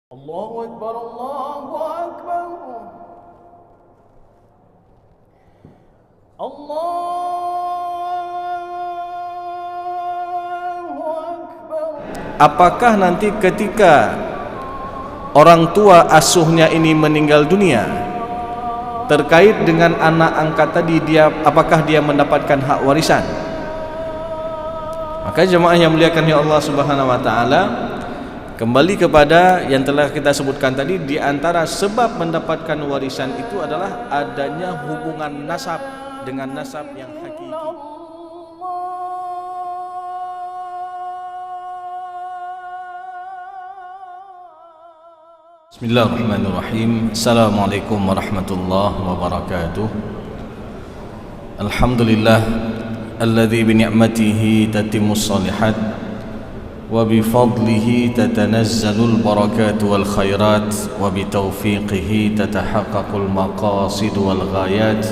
Allahu Akbar, Allahu Akbar. Allahu Akbar. Apakah nanti ketika orang tua asuhnya ini meninggal dunia, terkait dengan anak angkat tadi, apakah dia mendapatkan hak warisan? Maka jemaah yang muliakan ya Allah Subhanahu wa taala, kembali kepada yang telah kita sebutkan tadi, di antara sebab mendapatkan warisan itu adalah adanya hubungan nasab dengan nasab yang hakiki. Bismillahirrahmanirrahim. Assalamualaikum warahmatullahi wabarakatuh. Alhamdulillah alladzi bi ni'matihi tatimmus shalihat wa bi fadlihi tatanazzalul barakatu wal khairat wa bi taufiqihi tatahaqqaqul maqasid wal ghayat.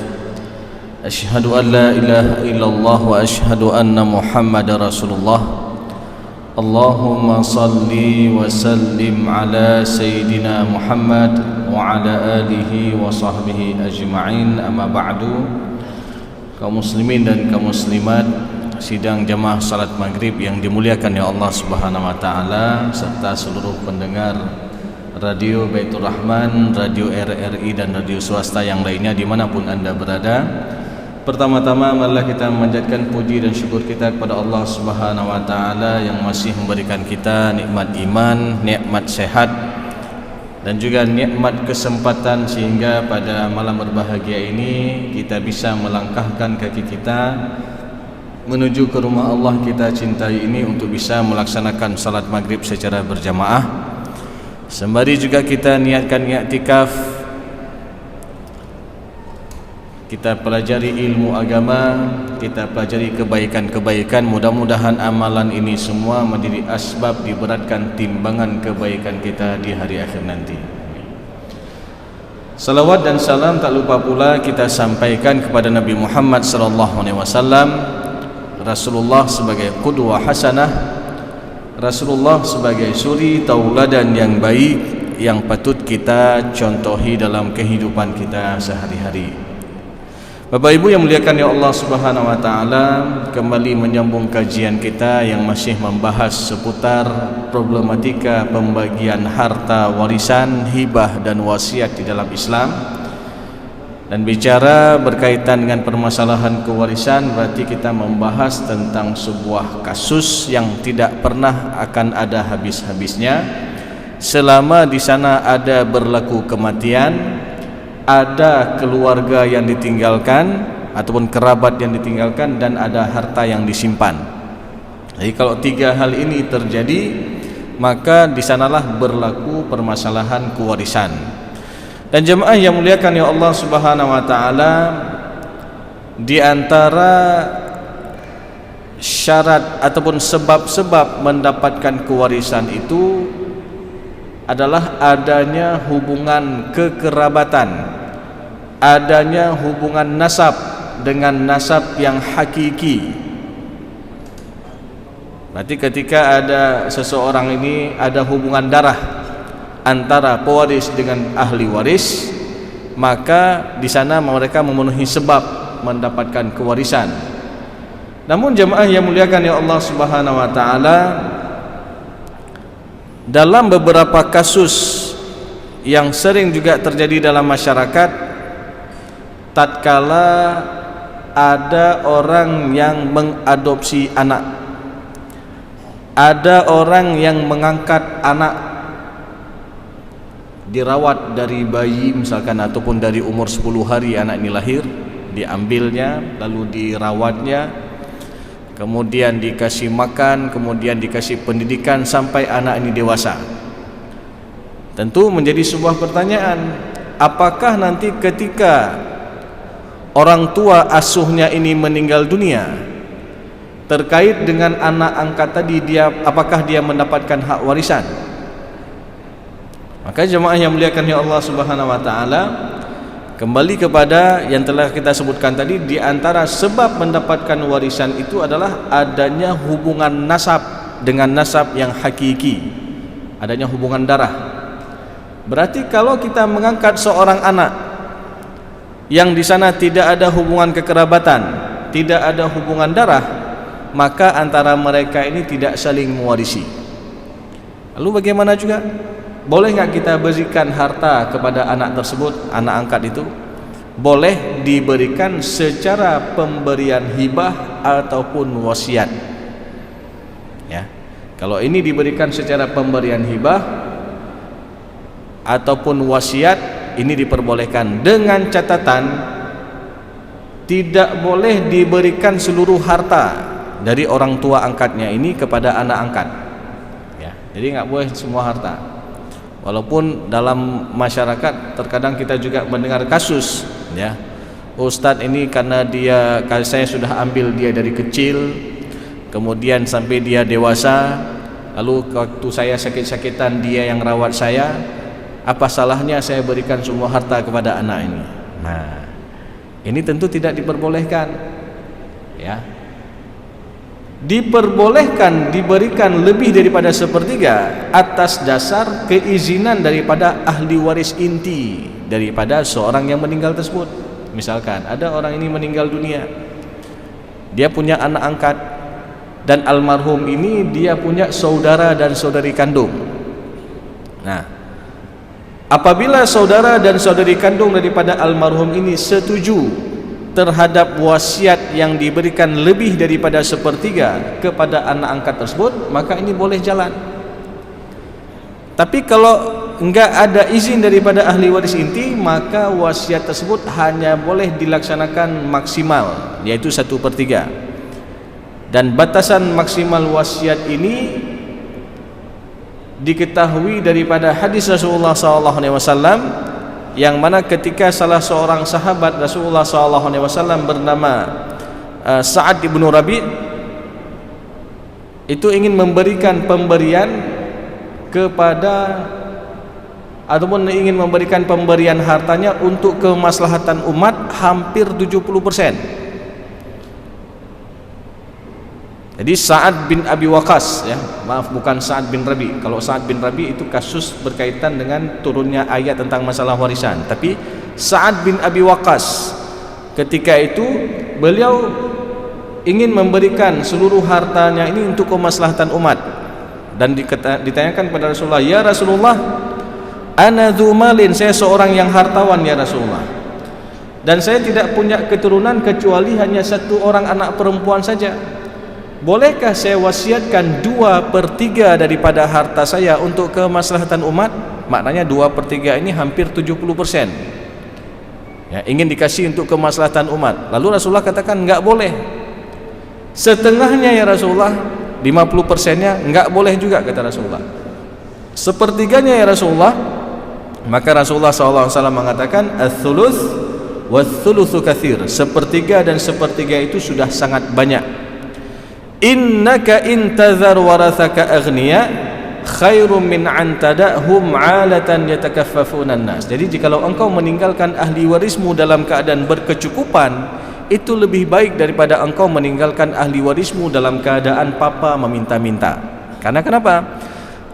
Asyhadu an la ilaha illallah wa asyhadu anna Muhammadar Rasulullah. Allahumma salli wa sallim ala Sayyidina Muhammad wa ala alihi wa sahbihi ajma'in, amma ba'du. Kaum muslimin dan kaum muslimat, sidang jamaah salat maghrib yang dimuliakan ya Allah Subhanahu wa taala, serta seluruh pendengar Radio Baitur Rahman, Radio RRI dan radio swasta yang lainnya dimanapun anda berada. Pertama-tama marilah kita memanjatkan puji dan syukur kita kepada Allah Subhanahu wa taala yang masih memberikan kita nikmat iman, nikmat sehat dan juga nikmat kesempatan sehingga pada malam berbahagia ini kita bisa melangkahkan kaki kita menuju ke rumah Allah kita cintai ini untuk bisa melaksanakan salat maghrib secara berjamaah. Sembari juga kita niatkan i'tikaf, kita pelajari ilmu agama, kita pelajari kebaikan-kebaikan. Mudah-mudahan amalan ini semua menjadi asbab diberatkan timbangan kebaikan kita di hari akhir nanti. Salawat dan salam tak lupa pula kita sampaikan kepada Nabi Muhammad sallallahu alaihi wasallam, Rasulullah sebagai qudwah hasanah, Rasulullah sebagai suri tauladan yang baik yang patut kita contohi dalam kehidupan kita sehari-hari. Bapak Ibu yang muliakan ya Allah Subhanahu wa taala, kembali menyambung kajian kita yang masih membahas seputar problematika pembagian harta warisan, hibah dan wasiat di dalam Islam. Dan bicara berkaitan dengan permasalahan kewarisan, berarti kita membahas tentang sebuah kasus yang tidak pernah akan ada habis-habisnya selama di sana ada berlaku kematian, ada keluarga yang ditinggalkan ataupun kerabat yang ditinggalkan, dan ada harta yang disimpan. Jadi kalau tiga hal ini terjadi, maka di sanalah berlaku permasalahan kewarisan. Dan jemaah yang muliakan ya Allah Subhanahu wa taala, di antara syarat ataupun sebab-sebab mendapatkan kewarisan itu adalah adanya hubungan kekerabatan, adanya hubungan nasab dengan nasab yang hakiki. Berarti ketika ada seseorang ini ada hubungan darah antara pewaris dengan ahli waris, maka di sana mereka memenuhi sebab mendapatkan kewarisan. Namun jemaah yang muliakan ya Allah Subhanahu wa taala, dalam beberapa kasus yang sering juga terjadi dalam masyarakat, tatkala ada orang yang mengadopsi anak, ada orang yang mengangkat anak, dirawat dari bayi misalkan ataupun dari umur 10 hari anak ini lahir, diambilnya lalu dirawatnya, kemudian dikasih makan, kemudian dikasih pendidikan sampai anak ini dewasa. Tentu menjadi sebuah pertanyaan, apakah nanti ketika orang tua asuhnya ini meninggal dunia, terkait dengan anak angkat tadi, apakah dia mendapatkan hak warisan? Maka jemaah yang muliakan ya Allah Subhanahu wa taala, kembali kepada yang telah kita sebutkan tadi, di antara sebab mendapatkan warisan itu adalah adanya hubungan nasab dengan nasab yang hakiki, adanya hubungan darah. Berarti kalau kita mengangkat seorang anak yang di sana tidak ada hubungan kekerabatan, tidak ada hubungan darah, maka antara mereka ini tidak saling mewarisi. Lalu bagaimana juga? Boleh nggak kita berikan harta kepada anak tersebut, anak angkat itu? Boleh diberikan secara pemberian hibah ataupun wasiat. Ya, kalau ini diberikan secara pemberian hibah ataupun wasiat, ini diperbolehkan dengan catatan tidak boleh diberikan seluruh harta dari orang tua angkatnya ini kepada anak angkat. Ya, jadi nggak boleh semua harta. Walaupun dalam masyarakat terkadang kita juga mendengar kasus, ya, Ustadz ini karena saya sudah ambil dia dari kecil, kemudian sampai dia dewasa, lalu waktu saya sakit-sakitan dia yang rawat saya, apa salahnya saya berikan semua harta kepada anak ini? Nah, ini tentu tidak diperbolehkan, ya. Diperbolehkan diberikan lebih daripada sepertiga atas dasar keizinan daripada ahli waris inti daripada seorang yang meninggal tersebut. Misalkan ada orang ini meninggal dunia, dia punya anak angkat, dan almarhum ini dia punya saudara dan saudari kandung. Nah, apabila saudara dan saudari kandung daripada almarhum ini setuju terhadap wasiat yang diberikan lebih daripada sepertiga kepada anak angkat tersebut, maka ini boleh jalan. Tapi kalau enggak ada izin daripada ahli waris inti, maka wasiat tersebut hanya boleh dilaksanakan maksimal, yaitu 1/3. Dan batasan maksimal wasiat ini diketahui daripada hadis Rasulullah SAW, yang mana ketika salah seorang sahabat Rasulullah SAW bernama Sa'ad bin Rabi' itu ingin memberikan pemberian kepada ataupun ingin memberikan pemberian hartanya untuk kemaslahatan umat hampir 70%. Jadi Sa'ad bin Abi Waqqas, ya, maaf bukan Sa'ad bin Rabi. Kalau Sa'ad bin Rabi itu kasus berkaitan dengan turunnya ayat tentang masalah warisan. Tapi Sa'ad bin Abi Waqqas ketika itu beliau ingin memberikan seluruh hartanya ini untuk kemaslahatan umat, dan ditanyakan kepada Rasulullah, "Ya Rasulullah, ana dzu malin, saya seorang yang hartawan ya Rasulullah, dan saya tidak punya keturunan kecuali hanya satu orang anak perempuan saja. Bolehkah saya wasiatkan 2/3 daripada harta saya untuk kemaslahatan umat?" Maknanya 2/3 ini hampir 70%, ya, ingin dikasih untuk kemaslahatan umat. Lalu Rasulullah katakan enggak boleh. Setengahnya ya Rasulullah, 50%-nya enggak boleh juga, kata Rasulullah. Sepertiganya ya Rasulullah. Maka Rasulullah SAW mengatakan ats-tsuluts waats-tsulutsu katsir, 1/3 dan 1/3 itu sudah sangat banyak. Innaka intazar warathaka aghniya khairum min an tadahum 'alatan yatakaffafuna an-nas. Jadi jikalau engkau meninggalkan ahli warismu dalam keadaan berkecukupan, itu lebih baik daripada engkau meninggalkan ahli warismu dalam keadaan papa meminta-minta. Karena kenapa?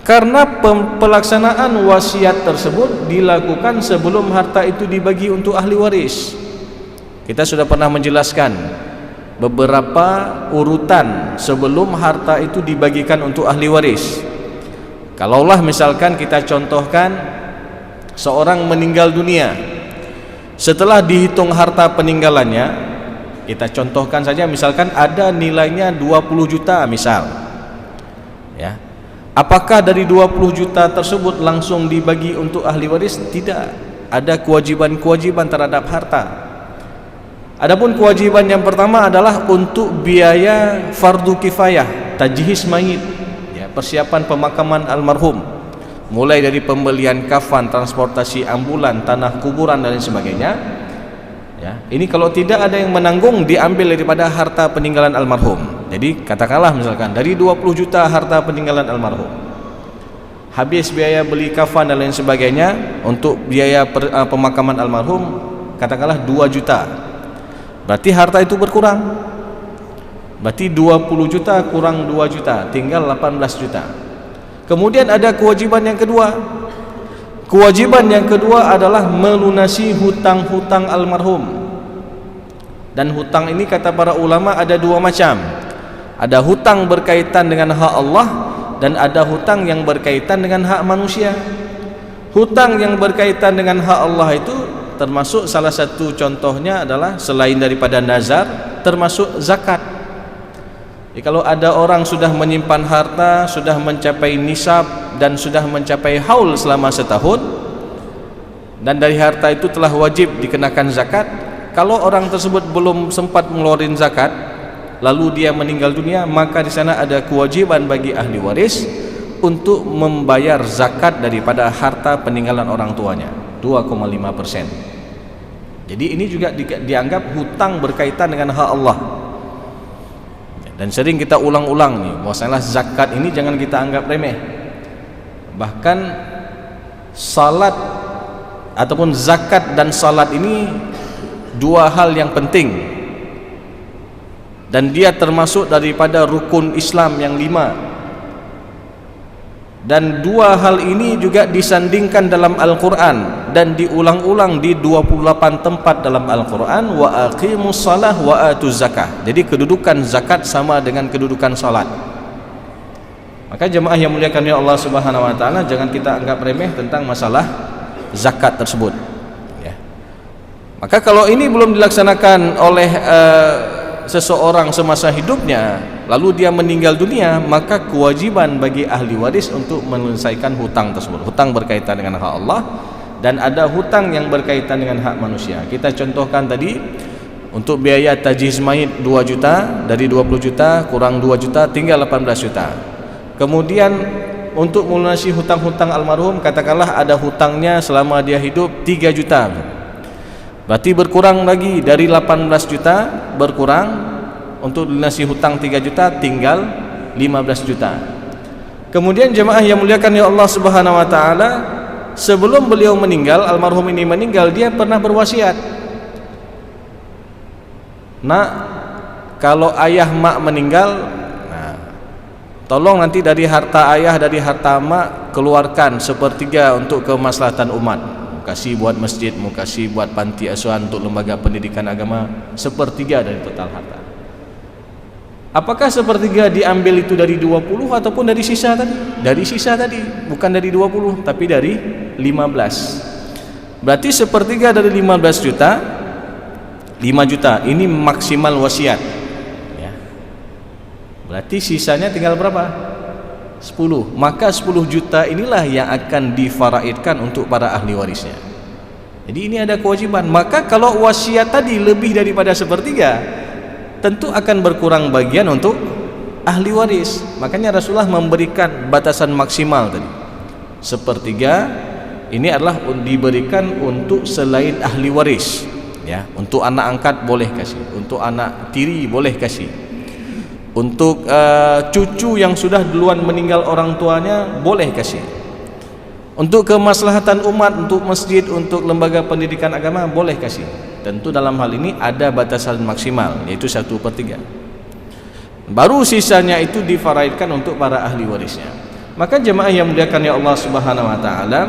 Karena pelaksanaan wasiat tersebut dilakukan sebelum harta itu dibagi untuk ahli waris. Kita sudah pernah menjelaskan beberapa urutan sebelum harta itu dibagikan untuk ahli waris. Kalaulah misalkan kita contohkan seorang meninggal dunia, setelah dihitung harta peninggalannya, kita contohkan saja misalkan ada nilainya 20 juta misal, ya. Apakah dari 20 juta tersebut langsung dibagi untuk ahli waris? Tidak. Ada kewajiban-kewajiban terhadap harta. Adapun kewajiban yang pertama adalah untuk biaya fardu kifayah, tajhiz mayit, ya, persiapan pemakaman almarhum, mulai dari pembelian kafan, transportasi ambulan, tanah kuburan dan lain sebagainya. Ya, ini kalau tidak ada yang menanggung, diambil daripada harta peninggalan almarhum. Jadi katakanlah misalkan dari 20 juta harta peninggalan almarhum, habis biaya beli kafan dan lain sebagainya, untuk biaya pemakaman almarhum katakanlah 2 juta. Berarti harta itu berkurang. Berarti 20 juta kurang 2 juta, tinggal 18 juta. Kemudian ada kewajiban yang kedua. Kewajiban yang kedua adalah melunasi hutang-hutang almarhum. Dan hutang ini kata para ulama ada dua macam. Ada hutang berkaitan dengan hak Allah dan ada hutang yang berkaitan dengan hak manusia. Hutang yang berkaitan dengan hak Allah itu termasuk salah satu contohnya adalah selain daripada nazar, termasuk zakat. Jadi kalau ada orang sudah menyimpan harta, sudah mencapai nisab dan sudah mencapai haul selama setahun, dan dari harta itu telah wajib dikenakan zakat, kalau orang tersebut belum sempat mengeluarkan zakat lalu dia meninggal dunia, maka di sana ada kewajiban bagi ahli waris untuk membayar zakat daripada harta peninggalan orang tuanya, 2,5%. Jadi ini juga dianggap hutang berkaitan dengan hak Allah. Dan sering kita ulang-ulang nih, bahwasanya zakat ini jangan kita anggap remeh. Bahkan salat ataupun zakat dan salat ini dua hal yang penting, dan dia termasuk daripada rukun Islam yang 5. Dan dua hal ini juga disandingkan dalam Al-Quran dan diulang-ulang di 28 tempat dalam Al-Quran. Wa aqimus salah wa atuz zakah. Jadi kedudukan zakat sama dengan kedudukan salat. Maka jemaah yang muliakan ya Allah Subhanahu wa taala, jangan kita anggap remeh tentang masalah zakat tersebut ya. Maka kalau ini belum dilaksanakan oleh seseorang semasa hidupnya, lalu dia meninggal dunia, maka kewajiban bagi ahli waris untuk menyelesaikan hutang tersebut. Hutang berkaitan dengan hak Allah dan ada hutang yang berkaitan dengan hak manusia. Kita contohkan tadi, untuk biaya tajhiz mayit 2 juta, dari 20 juta kurang 2 juta tinggal 18 juta. Kemudian untuk melunasi hutang-hutang almarhum, katakanlah ada hutangnya selama dia hidup 3 juta. Berarti berkurang lagi dari 18 juta, berkurang untuk lunasi hutang 3 juta tinggal 15 juta. Kemudian jemaah yang muliakan ya Allah Subhanahu wa taala, sebelum beliau meninggal, almarhum ini meninggal, dia pernah berwasiat. Nak, kalau ayah mak meninggal, tolong nanti dari harta ayah, dari harta mak keluarkan sepertiga untuk kemaslahatan umat. Kasih buat masjid, mau kasih buat panti asuhan untuk lembaga pendidikan agama, sepertiga dari total harta. Apakah sepertiga diambil itu dari 20 ataupun dari sisa tadi? Dari sisa tadi, bukan dari 20 tapi dari 15. Berarti sepertiga dari 15 juta, 5 juta ini maksimal wasiat ya. Berarti sisanya tinggal berapa? 10. Maka 10 juta inilah yang akan difaraidkan untuk para ahli warisnya. Jadi ini ada kewajiban. Maka kalau wasiat tadi lebih daripada sepertiga, tentu akan berkurang bagian untuk ahli waris. Makanya Rasulullah memberikan batasan maksimal tadi. Sepertiga ini adalah diberikan untuk selain ahli waris ya. Untuk anak angkat boleh kasih, untuk anak tiri boleh kasih, untuk cucu yang sudah duluan meninggal orang tuanya boleh kasih, untuk kemaslahatan umat, untuk masjid, untuk lembaga pendidikan agama boleh kasih. Tentu dalam hal ini ada batasan maksimal, yaitu 1/3. Baru sisanya itu difaraidkan untuk para ahli warisnya. Maka jemaah yang muliakan ya Allah Subhanahu wa taala,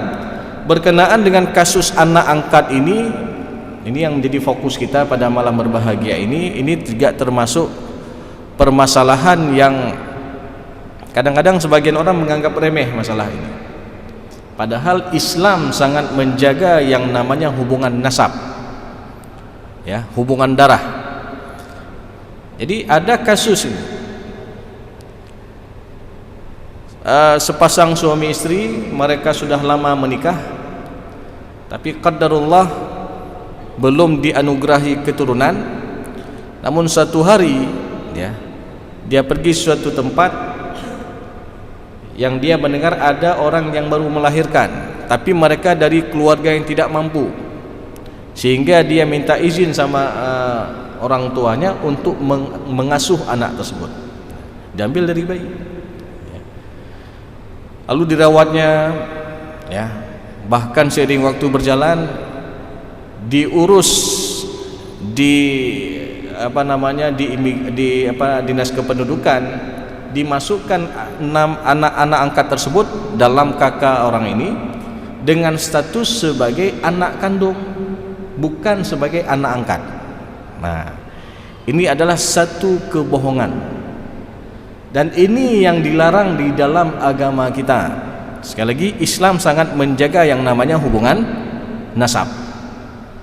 berkenaan dengan kasus anak angkat ini yang menjadi fokus kita pada malam berbahagia ini juga termasuk permasalahan yang kadang-kadang sebagian orang menganggap remeh masalah ini. Padahal Islam sangat menjaga yang namanya hubungan nasab ya, hubungan darah. Jadi ada kasus ini, sepasang suami istri, mereka sudah lama menikah, tapi qadarullah belum dianugerahi keturunan. Namun suatu hari ya, dia pergi suatu tempat yang dia mendengar ada orang yang baru melahirkan, tapi mereka dari keluarga yang tidak mampu, sehingga dia minta izin sama orang tuanya untuk mengasuh anak tersebut, diambil dari bayi ya. Lalu dirawatnya ya, bahkan seiring waktu berjalan diurus di dinas kependudukan, dimasukkan 6 anak-anak angkat tersebut dalam kakak orang ini, dengan status sebagai anak kandung, bukan sebagai anak angkat. Nah, ini adalah satu kebohongan, dan ini yang dilarang di dalam agama kita. Sekali lagi, Islam sangat menjaga yang namanya hubungan nasab,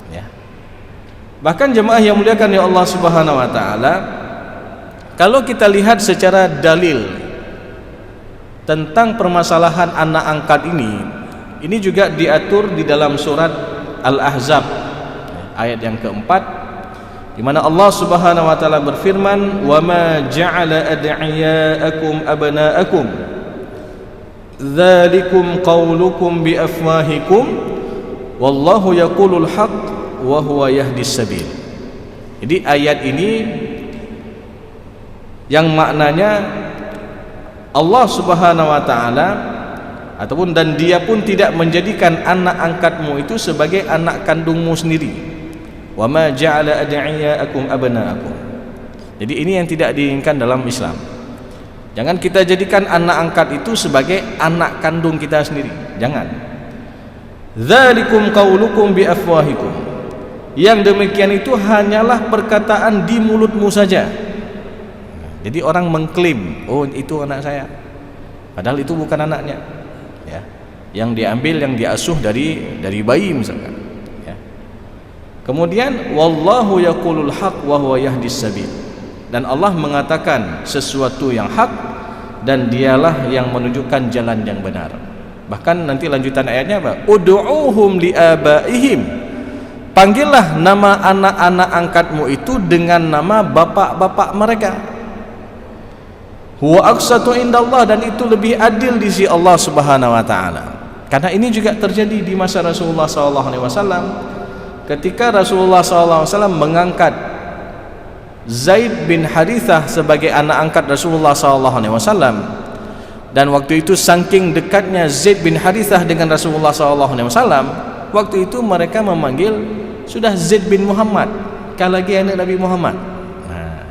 ya. Bahkan jemaah yang muliakan ya Allah Subhanahu wa taala, kalau kita lihat secara dalil tentang permasalahan anak angkat ini juga diatur di dalam surat Al-Ahzab ayat yang keempat, di mana Allah Subhanahu wa taala berfirman, "Wa ma ja'ala ad'iyaakum abna'akum dzalikum qaulukum bi afwahikum wallahu yaqulul haqq wa huwa yahdis sabil." Jadi ayat ini yang maknanya Allah Subhanahu wa taala ataupun dan dia pun tidak menjadikan anak angkatmu itu sebagai anak kandungmu sendiri. Wa ma ja'ala ad'iyaakum abna'akum. Jadi ini yang tidak diinginkan dalam Islam. Jangan kita jadikan anak angkat itu sebagai anak kandung kita sendiri. Jangan. Dzalikum qaulukum bi afwahikum. Yang demikian itu hanyalah perkataan di mulutmu saja. Jadi orang mengklaim, oh itu anak saya, padahal itu bukan anaknya, ya. Yang diambil, yang diasuh dari bayi misalkan, ya. Kemudian wallahu yaqulul haq wa huwa yahdis sabil, dan Allah mengatakan sesuatu yang hak dan dialah yang menunjukkan jalan yang benar. Bahkan nanti lanjutan ayatnya apa? Ud'uuhum liabaihim, panggillah nama anak-anak angkatmu itu dengan nama bapak-bapak mereka. Huwa aqsatu indallah, dan itu lebih adil di sisi Allah Subhanahu wa taala. Karena ini juga terjadi di masa Rasulullah sallallahu alaihi wasallam, ketika Rasulullah sallallahu alaihi wasallam mengangkat Zaid bin Harithah sebagai anak angkat Rasulullah sallallahu alaihi wasallam. Dan waktu itu saking dekatnya Zaid bin Harithah dengan Rasulullah sallallahu alaihi wasallam, waktu itu mereka memanggil sudah Zaid bin Muhammad, kan lagi anak Nabi Muhammad. Nah,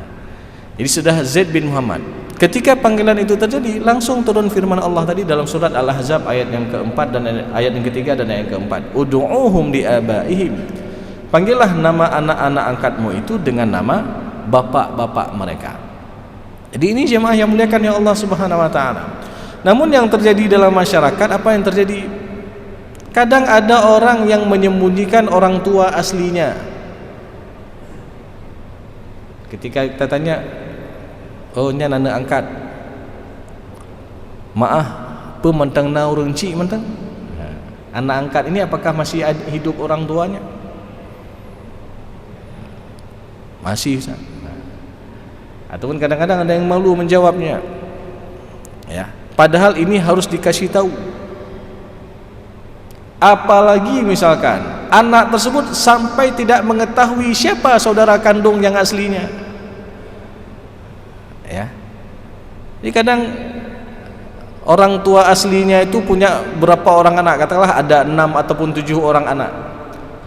jadi sudah Zaid bin Muhammad. Ketika panggilan itu terjadi, langsung turun firman Allah tadi dalam surat Al-Ahzab ayat yang keempat dan ayat yang ketiga dan ayat yang keempat. Ud'uuhum liabaihim, panggillah nama anak-anak angkatmu itu dengan nama bapak-bapak mereka. Jadi ini jemaah yang muliakan ya Allah Subhanahu wa taala. Namun yang terjadi dalam masyarakat, apa yang terjadi? Kadang ada orang yang menyembunyikan orang tua aslinya. Ketika kita tanya, oh nya anak angkat, maaf pementang na urang cik mentang. Anak angkat ini apakah masih hidup orang tuanya? Masih, Ustaz. Ataupun kadang-kadang ada yang malu menjawabnya, ya. Padahal ini harus dikasih tahu. Apalagi misalkan anak tersebut sampai tidak mengetahui siapa saudara kandung yang aslinya, ya. Jadi kadang orang tua aslinya itu punya berapa orang anak, katakanlah ada 6 ataupun 7 orang anak.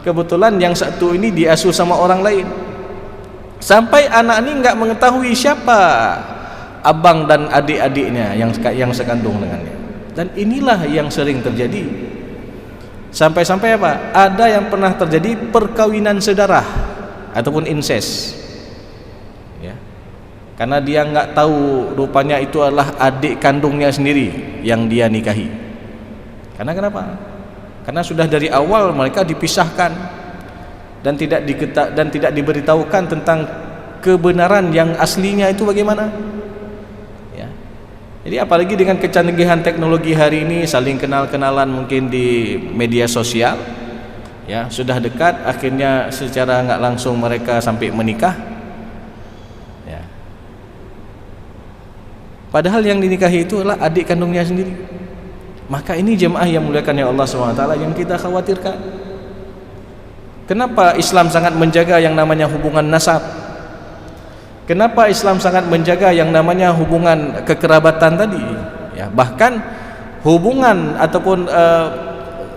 Kebetulan yang satu ini diasuh sama orang lain, sampai anak ini nggak mengetahui siapa abang dan adik-adiknya yang sekandung dengannya. Dan inilah yang sering terjadi. Sampai-sampai apa? Ada yang pernah terjadi perkawinan sedarah ataupun incest, ya. Karena dia nggak tahu rupanya itu adalah adik kandungnya sendiri yang dia nikahi. Karena kenapa? Karena sudah dari awal mereka dipisahkan dan tidak diberitahukan tentang kebenaran yang aslinya itu bagaimana. Jadi apalagi dengan kecanggihan teknologi hari ini, saling kenal-kenalan mungkin di media sosial, ya, sudah dekat, akhirnya secara nggak langsung mereka sampai menikah, ya. Padahal yang dinikahi itu adalah adik kandungnya sendiri. Maka ini jemaah yang muliakan ya Allah SWT yang kita khawatirkan. Kenapa Islam sangat menjaga yang namanya hubungan nasab? Kenapa Islam sangat menjaga yang namanya hubungan kekerabatan tadi, ya? Bahkan hubungan ataupun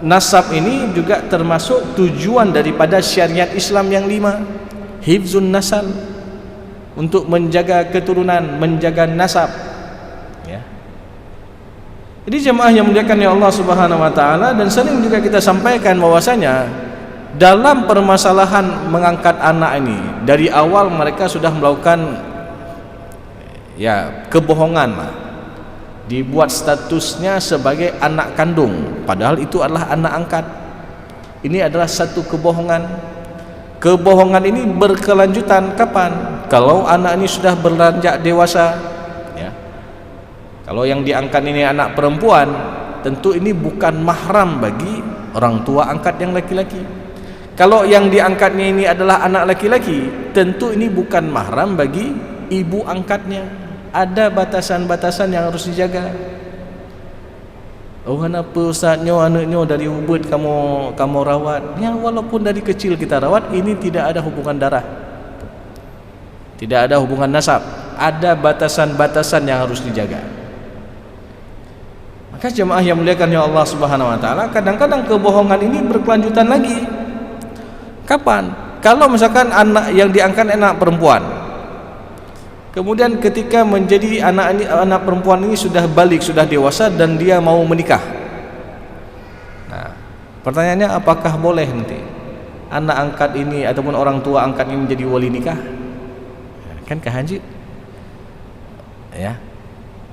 nasab ini juga termasuk tujuan daripada syariat Islam yang 5, hifzun nasal, untuk menjaga keturunan, menjaga nasab, ya. Jadi jemaah yang muliakan ya Allah Subhanahu wa taala, dan sering juga kita sampaikan bahwasanya dalam permasalahan mengangkat anak ini, dari awal mereka sudah melakukan kebohongan lah. Dibuat statusnya sebagai anak kandung, padahal itu adalah anak angkat. Ini adalah satu kebohongan. Kebohongan ini berkelanjutan kapan? Kalau anak ini sudah beranjak dewasa, ya. Kalau yang diangkat ini anak perempuan, tentu ini bukan mahram bagi orang tua angkat yang laki-laki. Kalau yang diangkatnya ini adalah anak laki-laki, tentu ini bukan mahram bagi ibu angkatnya. Ada batasan-batasan yang harus dijaga. Oh, kenapa ustaznya anaknya dari Ubud kamu rawat? Ya, walaupun dari kecil kita rawat, ini tidak ada hubungan darah, tidak ada hubungan nasab. Ada batasan-batasan yang harus dijaga. Maka jemaah yang muliakan ya Allah Subhanahu wa taala, kadang-kadang kebohongan ini berkelanjutan lagi. Kapan? Kalau misalkan anak yang diangkat anak perempuan, kemudian ketika menjadi anak perempuan ini sudah balik, sudah dewasa, dan dia mau menikah. Nah, pertanyaannya, apakah boleh nanti anak angkat ini ataupun orang tua angkat ini menjadi wali nikah? Kan kehanjit. Ya.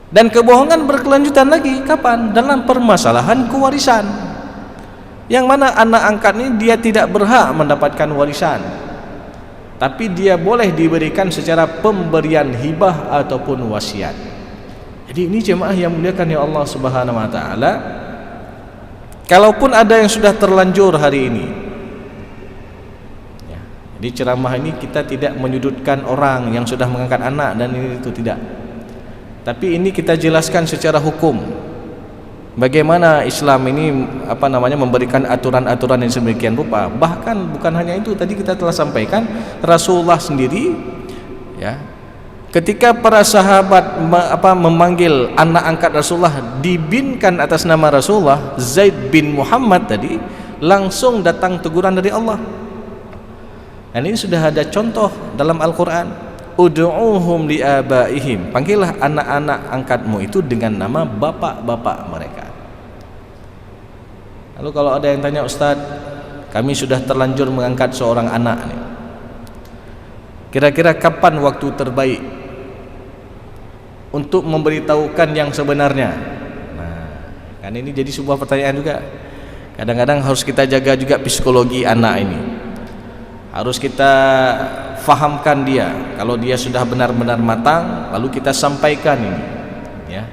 Dan kebohongan berkelanjutan lagi kapan? Dalam permasalahan kewarisan. Yang mana anak angkat ini dia tidak berhak mendapatkan warisan, tapi dia boleh diberikan secara pemberian hibah ataupun wasiat. Jadi ini jemaah yang muliakan ya Allah Subhanahu wa taala, kalaupun ada yang sudah terlanjur hari ini, ya, di ceramah ini kita tidak menyudutkan orang yang sudah mengangkat anak dan ini itu tidak. Tapi ini kita jelaskan secara hukum. Bagaimana Islam ini memberikan aturan-aturan yang sedemikian rupa. Bahkan bukan hanya itu, tadi kita telah sampaikan Rasulullah sendiri, ya, ketika para sahabat memanggil anak angkat Rasulullah dibinkan atas nama Rasulullah, Zaid bin Muhammad tadi, langsung datang teguran dari Allah. Dan ini sudah ada contoh dalam Al-Quran. Ud'uuhum liabaihim, panggillah anak-anak angkatmu itu dengan nama bapak-bapak mereka. Lalu kalau ada yang tanya, Ustaz, kami sudah terlanjur mengangkat seorang anak nih, kira-kira kapan waktu terbaik untuk memberitahukan yang sebenarnya? Nah, kan ini jadi sebuah pertanyaan juga. Kadang-kadang harus kita jaga juga psikologi anak ini. Harus kita fahamkan dia. Kalau dia sudah benar-benar matang, lalu kita sampaikan ini, ya.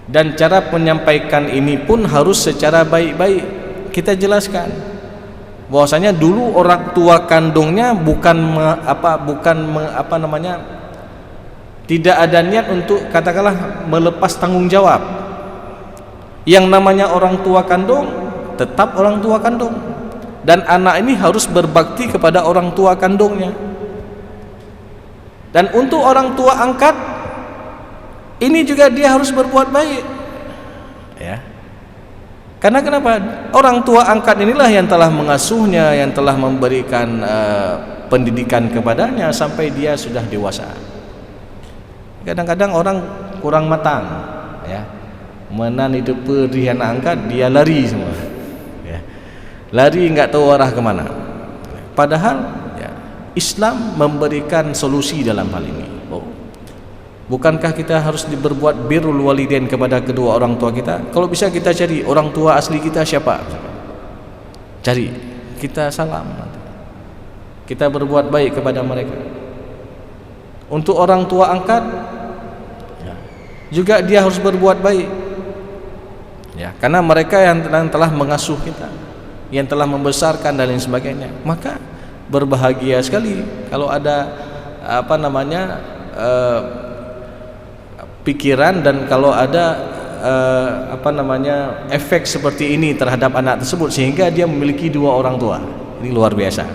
Dan cara menyampaikan ini pun harus secara baik-baik. Kita jelaskan bahwasanya dulu orang tua kandungnya tidak ada niat untuk katakanlah melepas tanggung jawab. Yang namanya orang tua kandung tetap orang tua kandung, dan anak ini harus berbakti kepada orang tua kandungnya. Dan untuk orang tua angkat ini juga dia harus berbuat baik, ya. Karena kenapa? Orang tua angkat inilah yang telah mengasuhnya, yang telah memberikan pendidikan kepadanya sampai dia sudah dewasa. Kadang-kadang orang kurang matang, ya. Menan itu perih anak angkat, dia lari semua, ya. Lari nggak tahu arah kemana. Padahal ya, Islam memberikan solusi dalam hal ini. Bukankah kita harus berbuat birrul walidain kepada kedua orang tua kita? Kalau bisa kita cari orang tua asli kita siapa, cari, kita salam nanti. Kita berbuat baik kepada mereka. Untuk orang tua angkat juga dia harus berbuat baik, ya, karena mereka yang telah mengasuh kita, yang telah membesarkan dan lain sebagainya. Maka berbahagia sekali kalau ada pikiran dan kalau ada efek seperti ini terhadap anak tersebut sehingga dia memiliki dua orang tua. Ini luar biasa.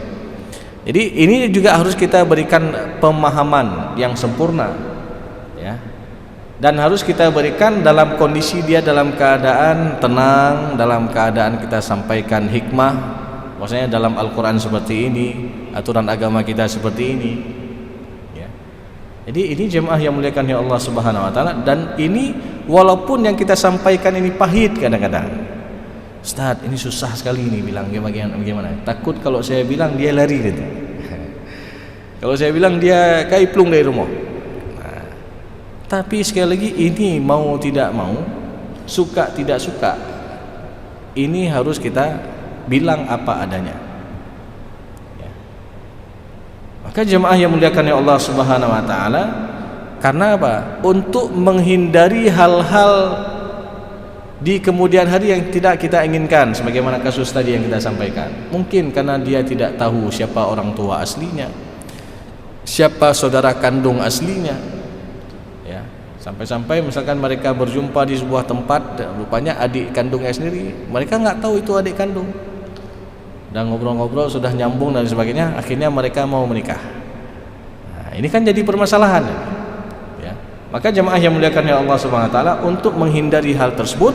Jadi ini juga harus kita berikan pemahaman yang sempurna, ya. Dan harus kita berikan dalam kondisi dia dalam keadaan tenang, dalam keadaan kita sampaikan hikmah, maksudnya dalam Al-Quran seperti ini, aturan agama kita seperti ini. Jadi ini jemaah yang muliakan ya Allah Subhanahu wa taala, dan ini walaupun yang kita sampaikan ini pahit kadang-kadang. Ustaz, ini susah sekali ini bilang bagaimana? Takut kalau saya bilang dia lari gitu. Kalau saya bilang dia kaiplung dari rumah. Nah, tapi sekali lagi ini mau tidak mau, suka tidak suka, ini harus kita bilang apa adanya. Ya. Maka jemaah yang muliakan ya Allah Subhanahu wa taala, karena apa? Untuk menghindari hal-hal di kemudian hari yang tidak kita inginkan, sebagaimana kasus tadi yang kita sampaikan. Mungkin karena dia tidak tahu siapa orang tua aslinya, siapa saudara kandung aslinya, ya. Sampai-sampai misalkan mereka berjumpa di sebuah tempat, rupanya adik kandungnya sendiri, mereka nggak tahu itu adik kandung, dan ngobrol-ngobrol sudah nyambung dan sebagainya, akhirnya mereka mau menikah. Nah, ini kan jadi permasalahan, ya. Maka jemaah yang muliakan ya Allah Subhanahu wa taala, untuk menghindari hal tersebut,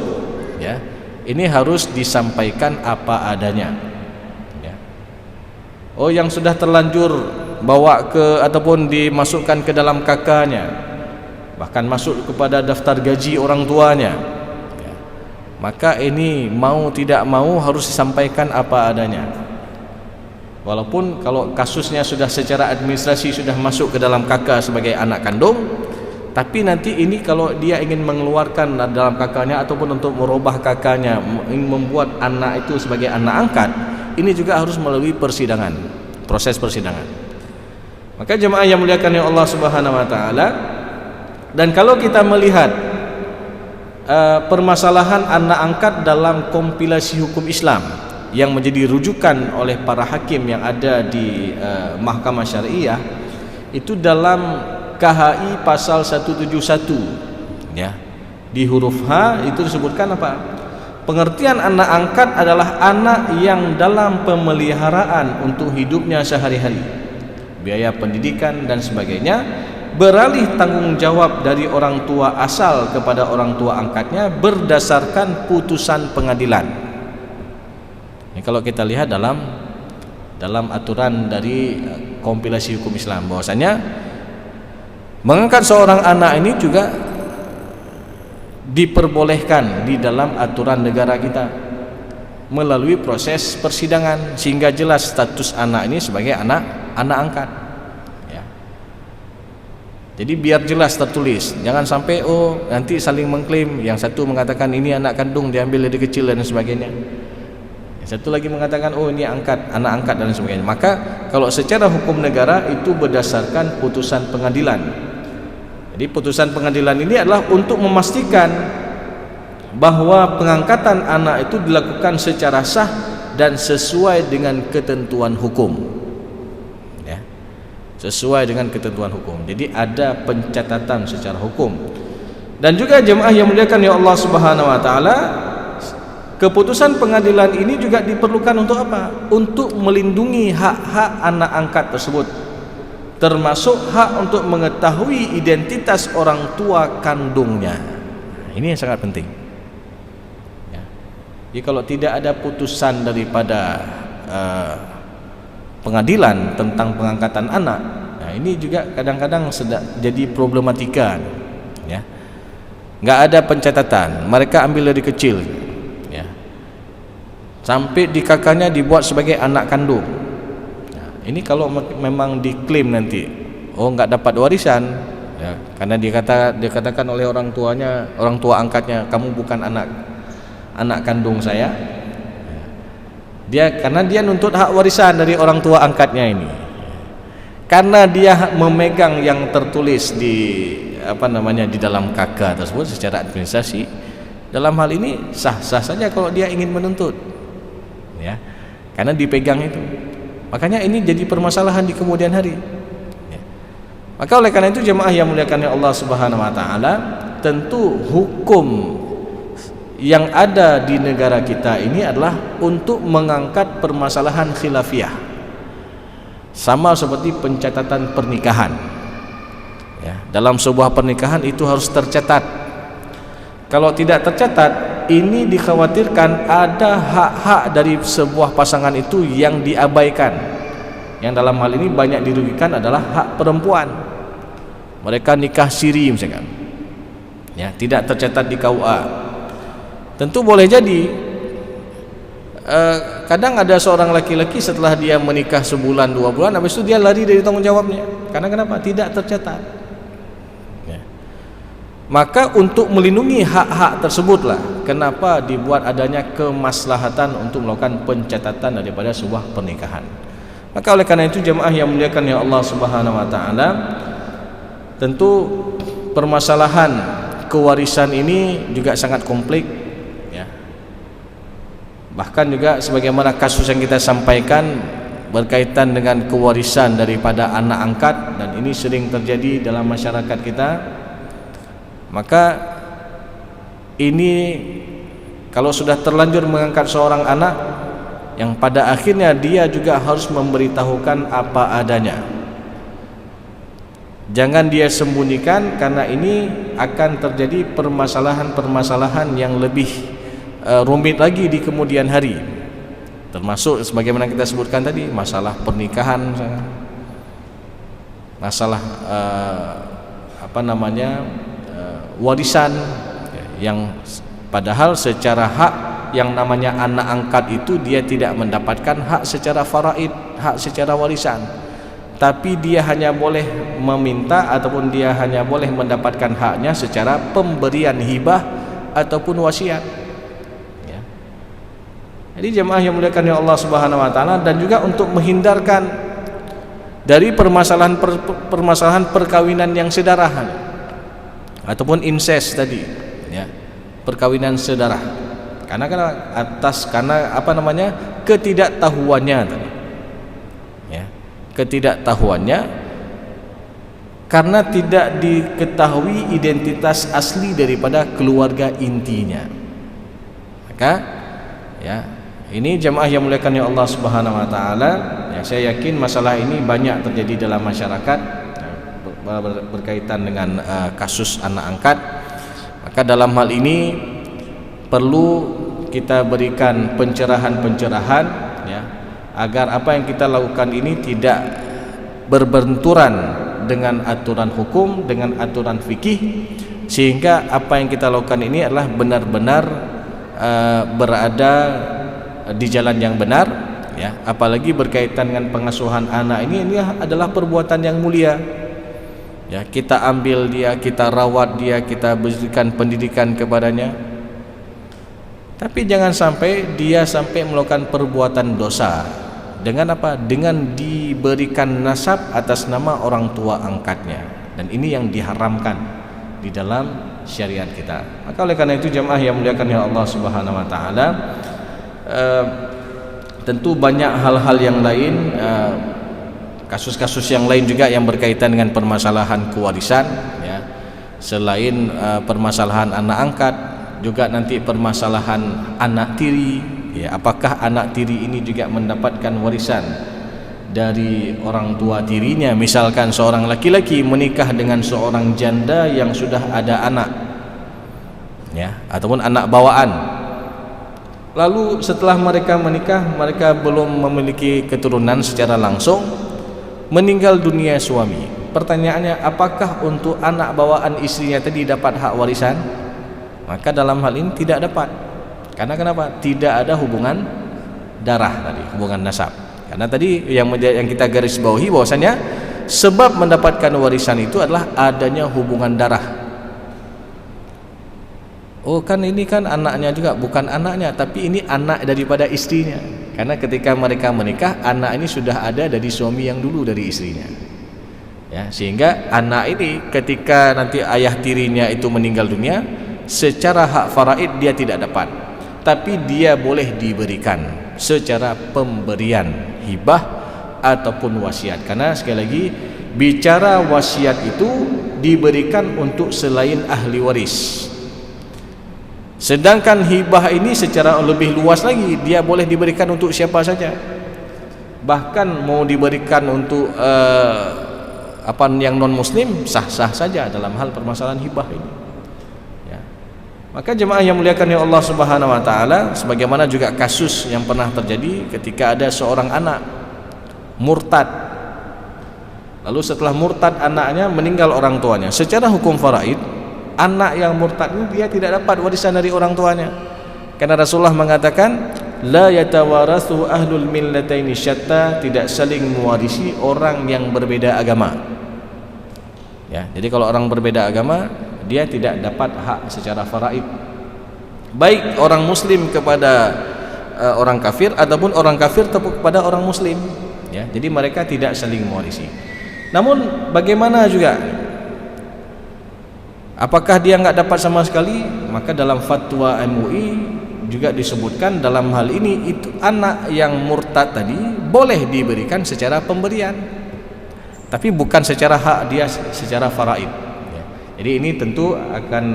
ya, ini harus disampaikan apa adanya, ya. Oh, yang sudah terlanjur bawa ke ataupun dimasukkan ke dalam kakaknya, bahkan masuk kepada daftar gaji orang tuanya, ya, maka ini mau tidak mau harus disampaikan apa adanya. Walaupun kalau kasusnya sudah secara administrasi sudah masuk ke dalam kakak sebagai anak kandung, tapi nanti ini kalau dia ingin mengeluarkan dalam kakaknya ataupun untuk merubah kakaknya, membuat anak itu sebagai anak angkat, ini juga harus melalui persidangan, proses persidangan. Maka jemaah yang muliakan ya Allah Subhanahu wa taala, dan kalau kita melihat permasalahan anak angkat dalam kompilasi hukum Islam yang menjadi rujukan oleh para hakim yang ada di Mahkamah Syariah, itu dalam KHI pasal 171, ya. Di huruf H itu disebutkan apa? Pengertian anak angkat adalah anak yang dalam pemeliharaan untuk hidupnya sehari-hari, biaya pendidikan dan sebagainya, beralih tanggung jawab dari orang tua asal kepada orang tua angkatnya berdasarkan putusan pengadilan. Ini kalau kita lihat dalam aturan dari kompilasi hukum Islam, bahwasanya mengangkat seorang anak ini juga diperbolehkan di dalam aturan negara kita melalui proses persidangan, sehingga jelas status anak ini sebagai anak angkat, ya. Jadi biar jelas tertulis, jangan sampai nanti saling mengklaim, yang satu mengatakan ini anak kandung diambil dari kecil dan sebagainya, yang satu lagi mengatakan ini anak angkat dan sebagainya. Maka kalau secara hukum negara itu berdasarkan putusan pengadilan. Jadi putusan pengadilan ini adalah untuk memastikan bahwa pengangkatan anak itu dilakukan secara sah dan sesuai dengan ketentuan hukum, ya, sesuai dengan ketentuan hukum. Jadi ada pencatatan secara hukum. Dan juga jemaah yang muliakan ya Allah Subhanahu wa taala, keputusan pengadilan ini juga diperlukan untuk apa? Untuk melindungi hak-hak anak angkat tersebut, termasuk hak untuk mengetahui identitas orang tua kandungnya. Ini yang sangat penting. Jadi kalau tidak ada putusan daripada pengadilan tentang pengangkatan anak, nah ini juga kadang-kadang jadi problematika, ya. Nggak ada pencatatan, mereka ambil dari kecil, ya. Sampai di kakaknya dibuat sebagai anak kandung. Nah, ini kalau memang diklaim nanti, nggak dapat warisan, ya, karena dikatakan oleh orang tuanya, orang tua angkatnya, kamu bukan anak kandung saya. Karena dia nuntut hak warisan dari orang tua angkatnya ini, karena dia memegang yang tertulis di di dalam KK tersebut secara administrasi. Dalam hal ini sah-sah saja kalau dia ingin menuntut, ya, karena dipegang itu. Makanya ini jadi permasalahan di kemudian hari, ya. Maka oleh karena itu jemaah yang muliakan Allah Subhanahu wa taala, tentu hukum yang ada di negara kita ini adalah untuk mengangkat permasalahan khilafiyah, sama seperti pencatatan pernikahan, ya. Dalam sebuah pernikahan itu harus tercatat. Kalau tidak tercatat, ini dikhawatirkan ada hak-hak dari sebuah pasangan itu yang diabaikan. Yang dalam hal ini banyak dirugikan adalah hak perempuan. Mereka nikah siri misalkan, ya, tidak tercatat di KUA. Tentu boleh jadi kadang ada seorang laki-laki setelah dia menikah sebulan 2 bulan, habis itu dia lari dari tanggung jawabnya. Karena kenapa? Tidak tercatat. Ya. Maka untuk melindungi hak-hak tersebutlah kenapa dibuat adanya kemaslahatan untuk melakukan pencatatan daripada sebuah pernikahan. Maka oleh karena itu jemaah yang muliakan ya Allah Subhanahu wa taala, tentu permasalahan kewarisan ini juga sangat kompleks ya. Bahkan juga sebagaimana kasus yang kita sampaikan berkaitan dengan kewarisan daripada anak angkat, dan ini sering terjadi dalam masyarakat kita. Maka ini kalau sudah terlanjur mengangkat seorang anak, yang pada akhirnya dia juga harus memberitahukan apa adanya. Jangan dia sembunyikan, karena ini akan terjadi permasalahan-permasalahan yang lebih rumit lagi di kemudian hari. Termasuk sebagaimana kita sebutkan tadi, masalah pernikahan, masalah warisan, yang padahal secara hak yang namanya anak angkat itu dia tidak mendapatkan hak secara faraid, hak secara warisan, tapi dia hanya boleh meminta ataupun dia hanya boleh mendapatkan haknya secara pemberian hibah ataupun wasiat. Jadi jemaah yang muliakan ya Allah Subhanahu wa taala, dan juga untuk menghindarkan dari permasalahan perkawinan yang sedarah ataupun incest tadi ya, perkawinan sedarah. Karena ketidaktahuannya tadi. Ya, ketidaktahuannya karena tidak diketahui identitas asli daripada keluarga intinya. Maka ya, ini jemaah yang muliakan ya Allah Subhanahu wa taala, ya, saya yakin masalah ini banyak terjadi dalam masyarakat berkaitan dengan kasus anak angkat. Maka dalam hal ini perlu kita berikan pencerahan-pencerahan ya, agar apa yang kita lakukan ini tidak berbenturan dengan aturan hukum, dengan aturan fikih, sehingga apa yang kita lakukan ini adalah benar-benar berada di jalan yang benar ya. Apalagi berkaitan dengan pengasuhan anak ini adalah perbuatan yang mulia ya. Kita ambil dia, kita rawat dia, kita berikan pendidikan kepadanya, tapi jangan sampai dia melakukan perbuatan dosa. Dengan apa? Dengan diberikan nasab atas nama orang tua angkatnya, dan ini yang diharamkan di dalam syariat kita. Maka oleh karena itu jemaah yang muliakan ya Allah Subhanahu wa taala, tentu banyak hal-hal yang lain, kasus-kasus yang lain juga yang berkaitan dengan permasalahan kewarisan ya. Selain permasalahan anak angkat, juga nanti permasalahan anak tiri ya. Apakah anak tiri ini juga mendapatkan warisan dari orang tua tirinya? Misalkan seorang laki-laki menikah dengan seorang janda yang sudah ada anak ya, ataupun anak bawaan, lalu setelah mereka menikah, mereka belum memiliki keturunan secara langsung, meninggal dunia suami. Pertanyaannya, apakah untuk anak bawaan istrinya tadi dapat hak warisan? Maka dalam hal ini tidak dapat. Karena kenapa? Tidak ada hubungan darah tadi, hubungan nasab. Karena tadi yang kita garis bawahi bahwasanya sebab mendapatkan warisan itu adalah adanya hubungan darah. Oh kan ini kan anaknya juga, bukan anaknya, tapi ini anak daripada istrinya. Karena ketika mereka menikah, anak ini sudah ada dari suami yang dulu dari istrinya. Ya, sehingga anak ini ketika nanti ayah tirinya itu meninggal dunia, secara hak faraid dia tidak dapat, tapi dia boleh diberikan secara pemberian hibah ataupun wasiat. Karena sekali lagi bicara wasiat itu diberikan untuk selain ahli waris. Sedangkan hibah ini secara lebih luas lagi, dia boleh diberikan untuk siapa saja. Bahkan mau diberikan untuk yang non muslim sah-sah saja dalam hal permasalahan hibah ini. Ya. Maka jemaah yang muliakan ya Allah Subhanahu wa taala, sebagaimana juga kasus yang pernah terjadi ketika ada seorang anak murtad. Lalu setelah murtad anaknya meninggal orang tuanya. Secara hukum faraid anak yang murtad ini dia tidak dapat warisan dari orang tuanya. Karena Rasulullah mengatakan la yatawarathu ahlul millataini syatta, tidak saling mewarisi orang yang berbeda agama. Ya, jadi kalau orang berbeda agama dia tidak dapat hak secara faraid. Baik orang muslim kepada orang kafir ataupun orang kafir kepada orang muslim. Ya, jadi mereka tidak saling mewarisi. Namun bagaimana juga? Apakah dia enggak dapat sama sekali? Maka dalam fatwa MUI juga disebutkan dalam hal ini itu anak yang murtad tadi boleh diberikan secara pemberian, tapi bukan secara hak dia secara faraid. Ya. Jadi ini tentu akan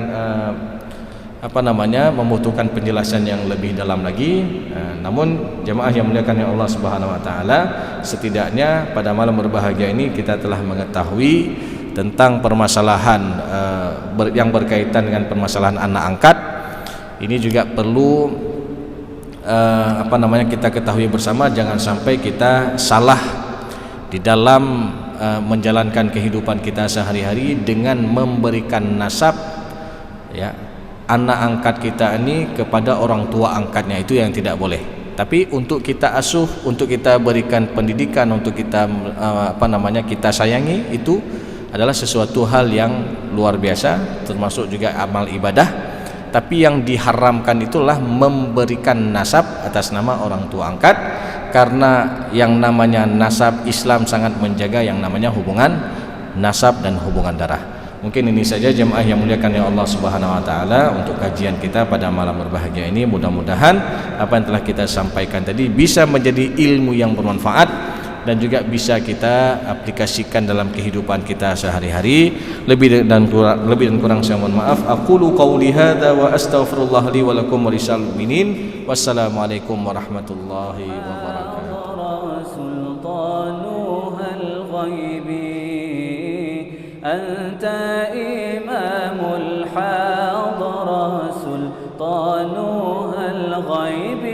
membutuhkan penjelasan yang lebih dalam lagi. Namun jemaah yang muliakan oleh Allah Subhanahu wa taala, setidaknya pada malam berbahagia ini kita telah mengetahui tentang permasalahan yang berkaitan dengan permasalahan anak angkat. Ini juga perlu kita ketahui bersama, jangan sampai kita salah di dalam menjalankan kehidupan kita sehari-hari dengan memberikan nasab ya anak angkat kita ini kepada orang tua angkatnya. Itu yang tidak boleh. Tapi untuk kita asuh, untuk kita berikan pendidikan, untuk kita kita sayangi, itu adalah sesuatu hal yang luar biasa, termasuk juga amal ibadah. Tapi yang diharamkan itulah memberikan nasab atas nama orang tua angkat, karena yang namanya nasab, Islam sangat menjaga yang namanya hubungan nasab dan hubungan darah. Mungkin ini saja jemaah yang muliakan ya Allah Subhanahu wa taala untuk kajian kita pada malam berbahagia ini. Mudah-mudahan apa yang telah kita sampaikan tadi bisa menjadi ilmu yang bermanfaat dan juga bisa kita aplikasikan dalam kehidupan kita sehari-hari. Lebih dan kurang saya mohon maaf. Aqulu qauli hadza wa astaghfirullah li wa lakum wa lisal mu'minin. Wassalamualaikum warahmatullahi wabarakatuh. أنت إمام الحاضرة سلطانها الغيب